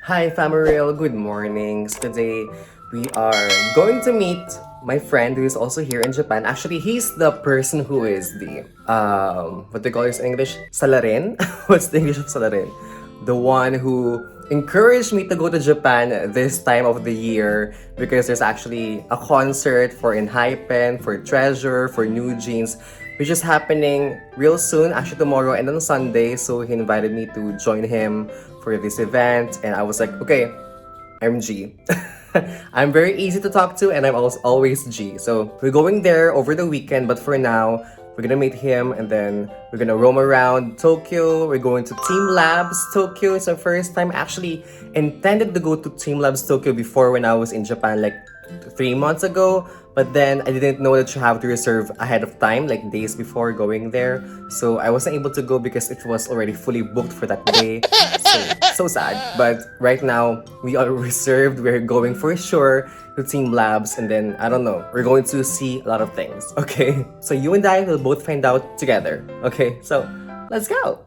Hi, Famaril. Good mornings. Today, we are going to meet my friend who is also here in Japan. Actually, he's the person who is the, what they call this in English? Salarin? What's the English of salarin? The one who encouraged me to go to Japan this time of the year because there's actually a concert for Enhypen, for Treasure, for New Jeans, which is happening real soon, actually tomorrow and on Sunday. So he invited me to join him for this event, and I was like, okay, I'm G. I'm very easy to talk to, and I'm also always G. So we're going there over the weekend, but for now, we're gonna meet him, and then we're gonna roam around Tokyo. We're going to teamLab's Tokyo. It's our first time. Actually, intended to go to teamLab's Tokyo before when I was in Japan, like 3 months ago, but then I didn't know that you have to reserve ahead of time, like days before going there. So I wasn't able to go because it was already fully booked for that day. So sad. But right now, we are reserved. We're going for sure to Team Labs, and then I don't know. We're going to see a lot of things. Okay, so you and I will both find out together. Okay, so let's go.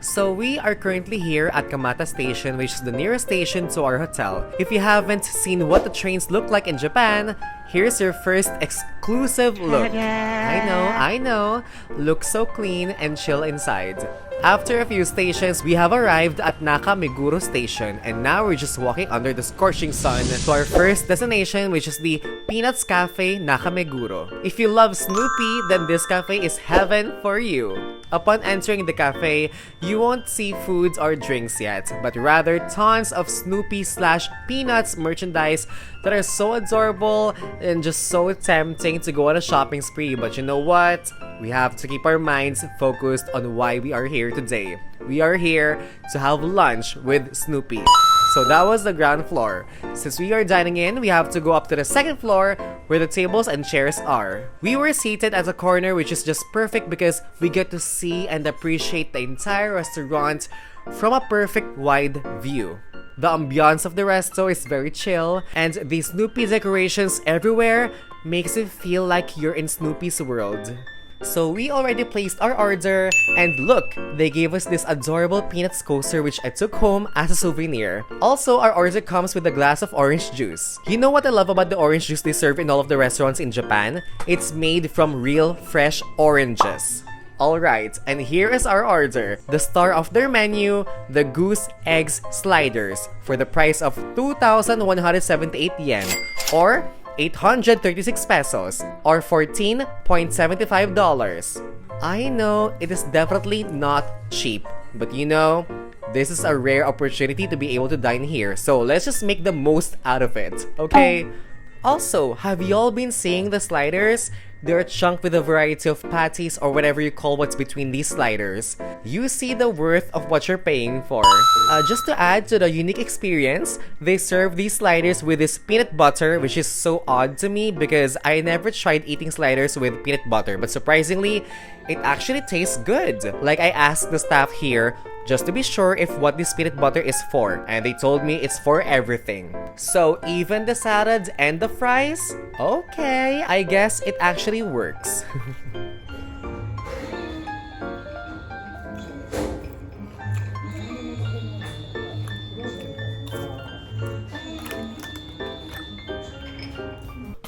So we are currently here at Kamata Station, which is the nearest station to our hotel. If you haven't seen what the trains look like in Japan, here's your first exclusive look. I know. Looks so clean and chill inside. After a few stations, we have arrived at Nakameguro Station, and now we're just walking under the scorching sun to our first destination, which is the Peanuts Cafe Nakameguro. If you love Snoopy, then this cafe is heaven for you. Upon entering the cafe, you won't see foods or drinks yet, but rather tons of Snoopy/Peanuts merchandise that are so adorable and just so tempting to go on a shopping spree. But you know what? We have to keep our minds focused on why we are here today. We are here to have lunch with Snoopy. So that was the ground floor. Since we are dining in, we have to go up to the second floor where the tables and chairs are. We were seated at a corner, which is just perfect because we get to see and appreciate the entire restaurant from a perfect wide view. The ambiance of the resto is very chill, and the Snoopy decorations everywhere makes it feel like you're in Snoopy's world. So we already placed our order, and look, they gave us this adorable Peanuts coaster which I took home as a souvenir. Also, our order comes with a glass of orange juice. You know what I love about the orange juice they serve in all of the restaurants in Japan? It's made from real fresh oranges. Alright, and here is our order. The star of their menu, the Goose Eggs Sliders, for the price of 2,178 yen, or 836 pesos, or $14.75. I know it is definitely not cheap, but you know, this is a rare opportunity to be able to dine here, so let's just make the most out of it, okay? Also, have y'all been seeing the sliders? They're chunked with a variety of patties or whatever you call what's between these sliders. You see the worth of what you're paying for. Just to add to the unique experience, they serve these sliders with this peanut butter, which is so odd to me because I never tried eating sliders with peanut butter, but surprisingly, it actually tastes good. Like, I asked the staff here just to be sure if what this peanut butter is for, and they told me it's for everything. So even the salads and the fries? Okay, I guess it actually works.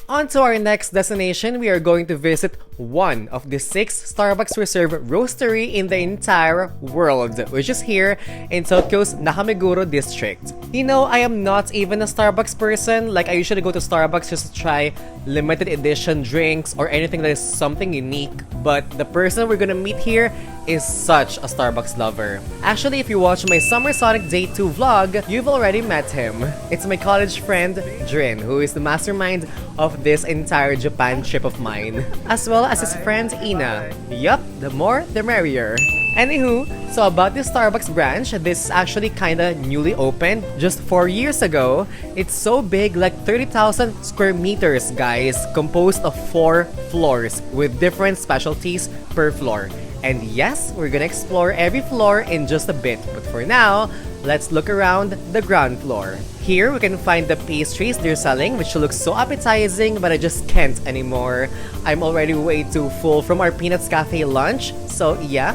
On to our next destination, we are going to visit one of the 6 Starbucks reserved roastery in the entire world, which is here in Tokyo's Nakameguro district. You know, I am not even a Starbucks person. Like, I usually go to Starbucks just to try limited edition drinks or anything that is something unique. But the person we're gonna meet here is such a Starbucks lover. Actually, if you watch my Summer Sonic Day 2 vlog, you've already met him. It's my college friend, Drin, who is the mastermind of this entire Japan trip of mine, as well as his friend Ina. Yup, the more the merrier. Anywho, so about this Starbucks branch, this is actually kinda newly opened just 4 years ago. It's so big, like 30,000 square meters, guys, composed of 4 floors with different specialties per floor. And yes, we're gonna explore every floor in just a bit. But for now, let's look around the ground floor. Here, we can find the pastries they're selling, which looks so appetizing, but I just can't anymore. I'm already way too full from our Peanuts Cafe lunch, so yeah.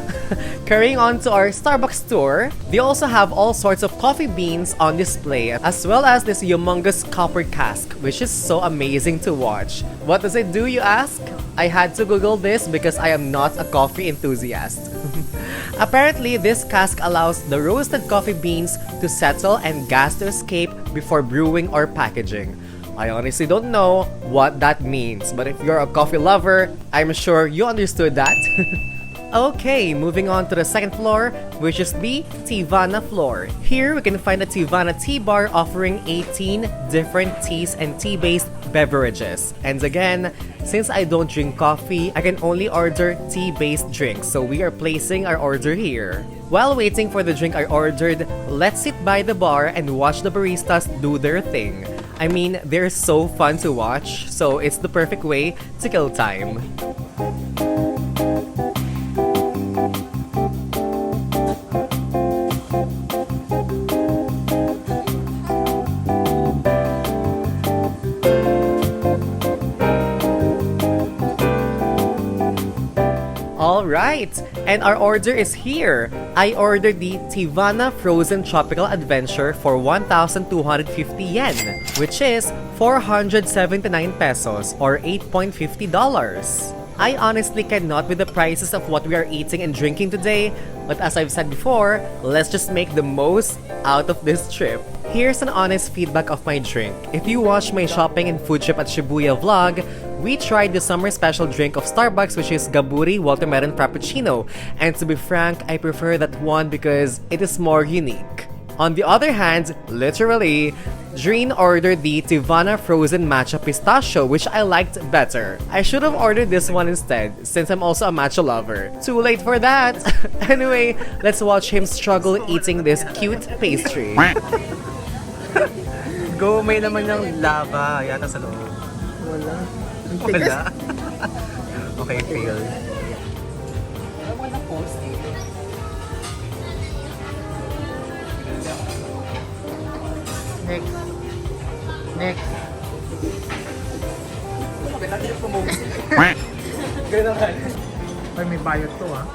Carrying on to our Starbucks tour, they also have all sorts of coffee beans on display, as well as this humongous copper cask, which is so amazing to watch. What does it do, you ask? I had to Google this because I am not a coffee enthusiast. Apparently, this cask allows the roasted coffee beans to settle and gas to escape before brewing or packaging. I honestly don't know what that means, but if you're a coffee lover, I'm sure you understood that. Okay, moving on to the second floor, which is the Teavana floor. Here, we can find a Teavana tea bar offering 18 different teas and tea-based beverages. And again, since I don't drink coffee, I can only order tea-based drinks, so we are placing our order here. While waiting for the drink I ordered, let's sit by the bar and watch the baristas do their thing. I mean, they're so fun to watch, so it's the perfect way to kill time. Alright, and our order is here. I ordered the Teavana Frozen Tropical Adventure for 1,250 yen, which is 479 pesos or $8.50. I honestly cannot with the prices of what we are eating and drinking today, but as I've said before, let's just make the most out of this trip. Here's an honest feedback of my drink. If you watch my shopping and food trip at Shibuya vlog, we tried the summer special drink of Starbucks, which is Gaburi Watermelon Frappuccino, and to be frank, I prefer that one because it is more unique. On the other hand, literally, Dreen ordered the Teavana Frozen Matcha Pistachio, which I liked better. I should have ordered this one instead, since I'm also a matcha lover. Too late for that! Anyway, let's watch him struggle eating this cute pastry. Go, may naman ng lava yata sa loob. Wala. Wala. Okay, fail. Next. Next. Ay, may bayad to ah.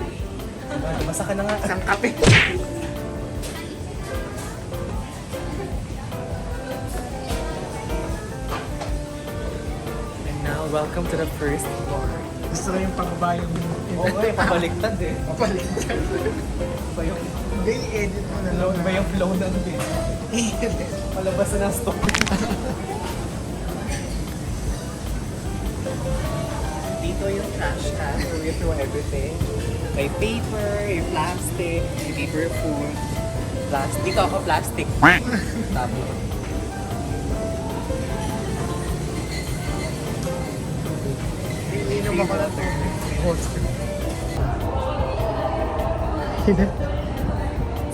Basta ka na nga. Isang kape. And now, welcome to the first floor. Gusto ko yung pagbabayad mo. Oo nga, pabaliktad eh. Papalitan. Ba yung, Hindi, i-edit mo na lang. ba yung flow ng din? I-edit. Palabas na ng story. Dito yung trash can where we throw everything. May paper, may plastic, may paper food. Dito ako plastic. Tapos. Ininom ako ng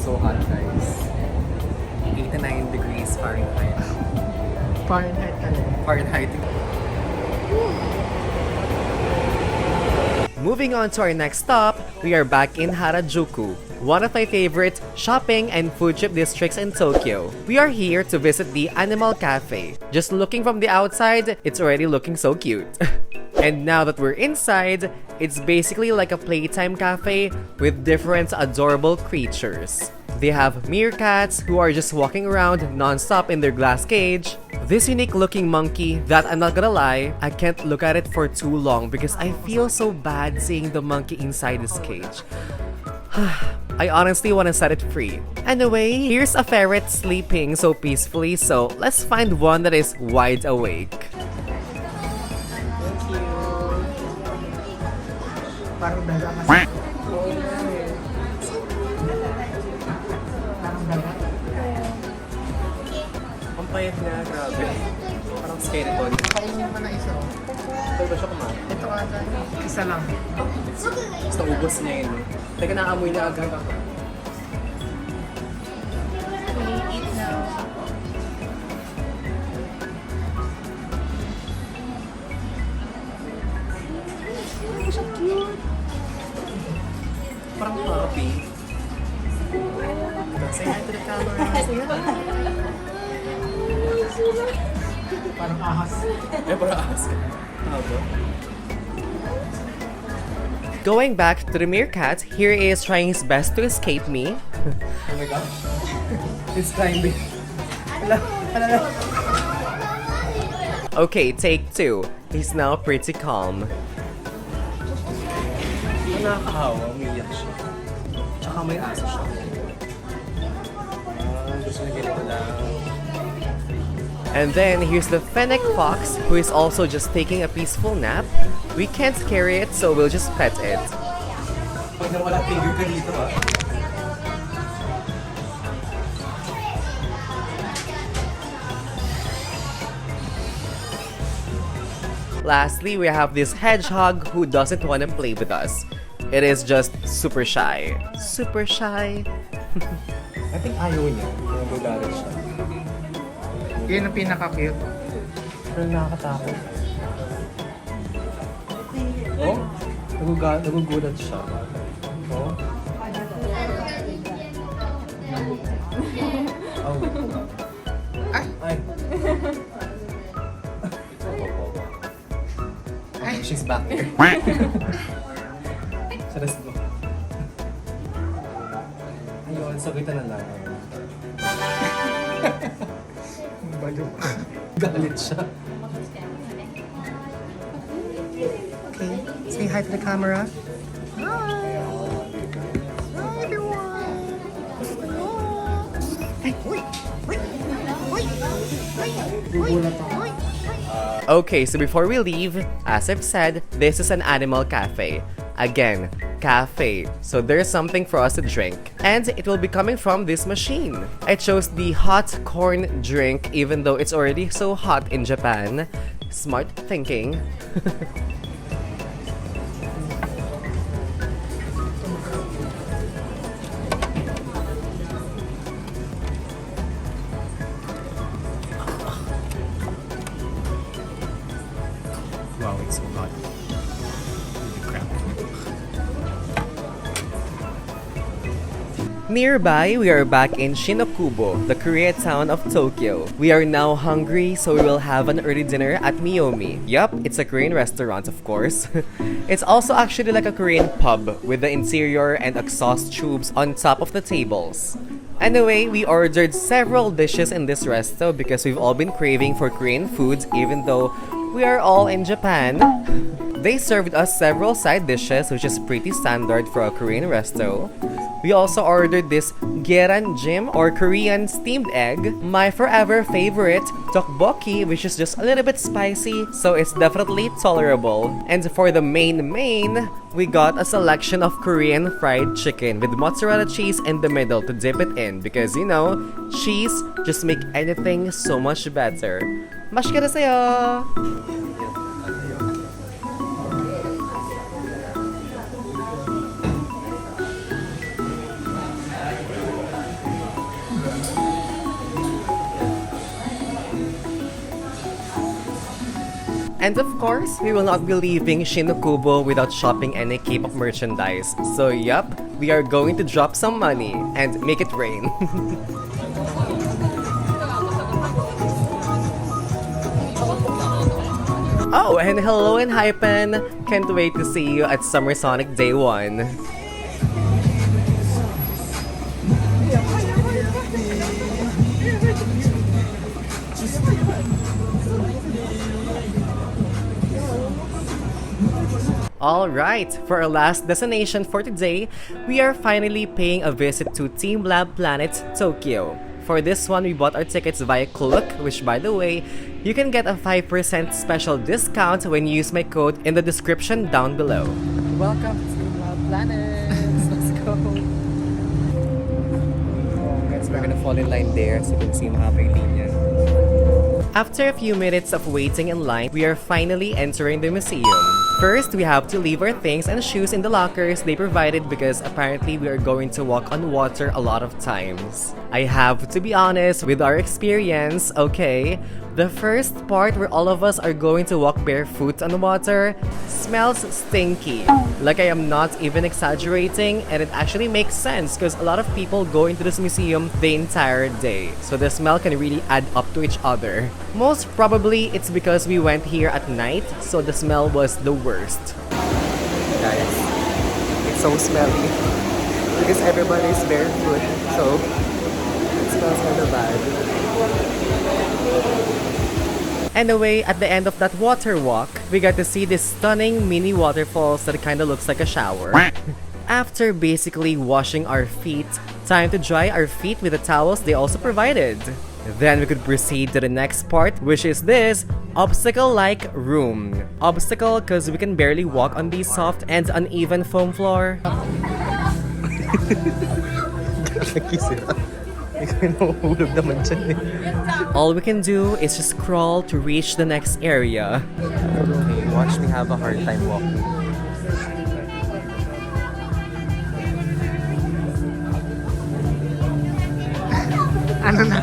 So hot, guys. 89 degrees Fahrenheit. Fahrenheit ka lang. Fahrenheit. Moving on to our next stop, we are back in Harajuku, one of my favorite shopping and food trip districts in Tokyo. We are here to visit the Animal Cafe. Just looking from the outside, it's already looking so cute. And now that we're inside, it's basically like a playtime cafe with different adorable creatures. They have meerkats who are just walking around non-stop in their glass cage. This unique looking monkey that, I'm not gonna lie, I can't look at it for too long because I feel so bad seeing the monkey inside this cage. I honestly want to set it free. Anyway, here's a ferret sleeping so peacefully, so let's find one that is wide awake. Parang daga kasi. Parang daga. Ang payat na, grabe. Parang skeleton. Kainin mo na isa. Ito ba siya kumain? Ito ata. Isa lang. Basta ubos niya yun. Teka, naamoy na agad ako. Eat now. So cute. Parang happy. Say hi to the camera. Parang ahas. Eh, parang ahas ka. Haba. Going back to the meerkat, here he is trying his best to escape me. Oh my gosh. It's climbing. Okay, take 2. He's now pretty calm. Nakakahawa, umiyak siya. Tsaka may aso siya. Gusto na ganito lang. And then here's the fennec fox, who is also just taking a peaceful nap. We can't carry it, so we'll just pet it. Pag nawala finger ka dito ha. Lastly, we have this hedgehog who doesn't want to play with us. It is just super shy. Super shy. I think ayaw niya. Nagagalit siya. Yun ang pinaka-cute. Pero nakakatakot. Oh? Nagugulat siya. Oh? Oh. Ay! Ay. Ay! She's back there. So let's go. Ayun, sagitan na lang. Balo. Galit siya. Okay, say hi to the camera. Hi! Hi, everyone! Ay, uy! Uy! Uy! Uy! Uy! Okay, so before we leave, as I've said, this is an animal cafe. Again, cafe. So there's something for us to drink. And it will be coming from this machine. I chose the hot corn drink even though it's already so hot in Japan. Smart thinking. Wow, it's so hot. Crap. Nearby, we are back in Shin Okubo, the Koreatown of Tokyo. We are now hungry, so we will have an early dinner at Miyomi. Yup, it's a Korean restaurant, of course. It's also actually like a Korean pub with the interior and exhaust tubes on top of the tables. Anyway, we ordered several dishes in this resto because we've all been craving for Korean foods even though we are all in Japan. They served us several side dishes, which is pretty standard for a Korean resto. We also ordered this geranjim or Korean steamed egg. My forever favorite, tteokbokki, which is just a little bit spicy, so it's definitely tolerable. And for the main, we got a selection of Korean fried chicken with mozzarella cheese in the middle to dip it in because, you know, cheese just make anything so much better. 맛있게드세요! And of course, we will not be leaving Shin Okubo without shopping any K-pop merchandise. So yup, we are going to drop some money and make it rain. Oh, and hello and Hypen! Can't wait to see you at Summer Sonic Day 1. Alright, for our last destination for today, we are finally paying a visit to teamLab Planet Tokyo. For this one, we bought our tickets via Klook, which by the way, you can get a 5% special discount when you use my code in the description down below. Welcome to teamLab Planet. Let's go. Oh, guys, we're gonna fall in line there so you can see mga linya. After a few minutes of waiting in line, we are finally entering the museum. First, we have to leave our things and shoes in the lockers they provided because apparently we are going to walk on water a lot of times. I have to be honest with our experience, okay? The first part where all of us are going to walk barefoot on the water smells stinky. Like I am not even exaggerating, and it actually makes sense because a lot of people go into this museum the entire day. So the smell can really add up to each other. Most probably it's because we went here at night, so the smell was the worst. Guys, it's so smelly because everybody's barefoot, so it smells kind of bad. Anyway, at the end of that water walk, we got to see this stunning mini waterfalls that kind of looks like a shower. After basically washing our feet, time to dry our feet with the towels they also provided. Then we could proceed to the next part, which is this obstacle-like room. Obstacle because we can barely walk on these soft and uneven foam floor. All we can do is just crawl to reach the next area. Okay, watch me have a hard time walking. Ano na?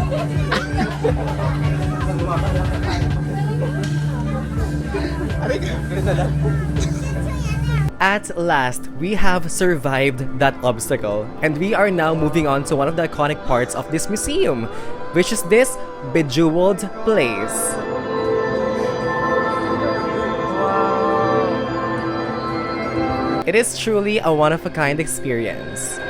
At last, we have survived that obstacle, and we are now moving on to one of the iconic parts of this museum, which is this Bejeweled place. It is truly a one-of-a-kind experience.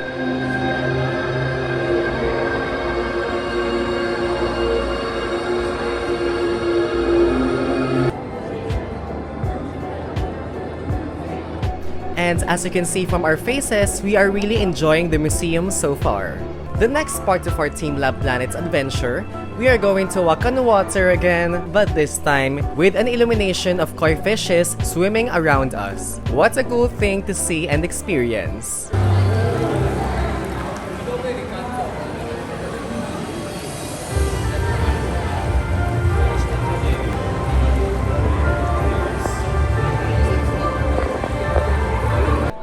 And as you can see from our faces, we are really enjoying the museum so far. The next part of our teamLab Planet's adventure, we are going to walk on water again, but this time with an illumination of koi fishes swimming around us. What a cool thing to see and experience.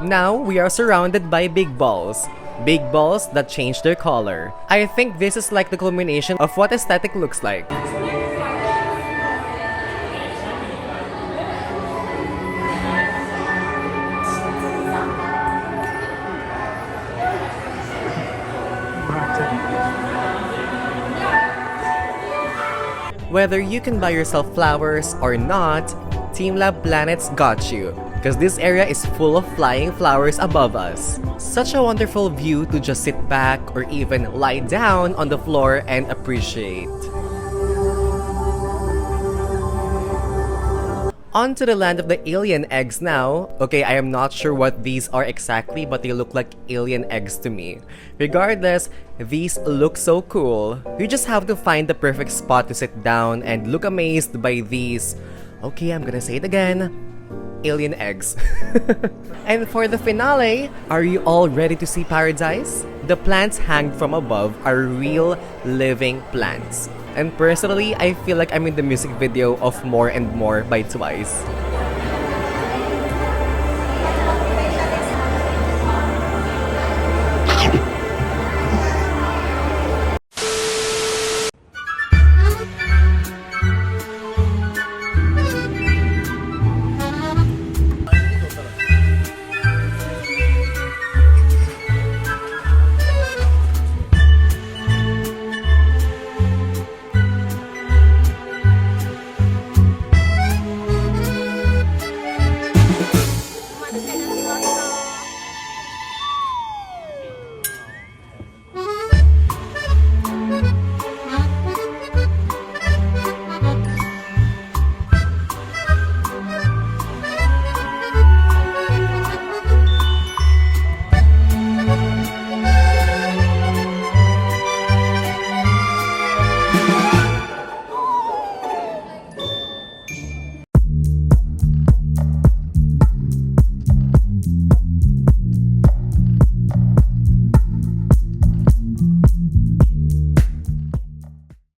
Now, we are surrounded by big balls. Big balls that change their color. I think this is like the culmination of what aesthetic looks like. Whether you can buy yourself flowers or not, teamLab Planets got you. Because this area is full of flying flowers above us. Such a wonderful view to just sit back or even lie down on the floor and appreciate. On to the land of the alien eggs now. Okay, I am not sure what these are exactly, but they look like alien eggs to me. Regardless, these look so cool. You just have to find the perfect spot to sit down and look amazed by these. Okay, I'm gonna say it again. Alien eggs. And for the finale, are you all ready to see paradise? The plants hanged from above are real living plants. And personally, I feel like I'm in the music video of More and More by Twice.